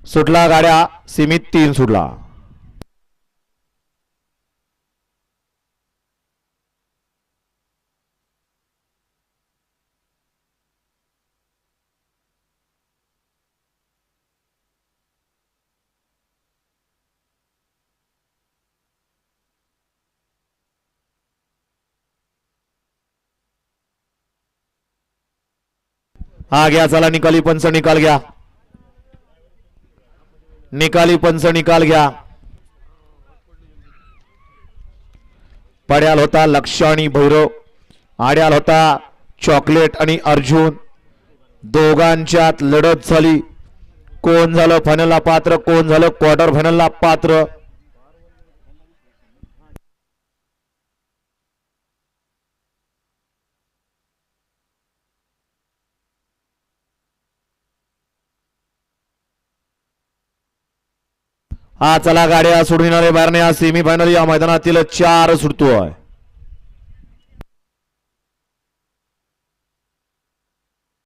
सुटला गाड्या सीमित 3 सुटला. हा घ्या चला निकाली पंच निकाल घ्या. निकाली पंच निकाल घ्या. पड्याल होता लक्ष आणि भैरव. आड्याल होता चॉकलेट आणि अर्जुन. दोघांच्यात लढत झाली. कोण झालं फायनलला पात्र, कोण झालं क्वार्टर फायनलला पात्र. हा चला गाड्या सोडून येणारे बाहेरने. सेमी फायनल या मैदानातील 4 सुटतोय.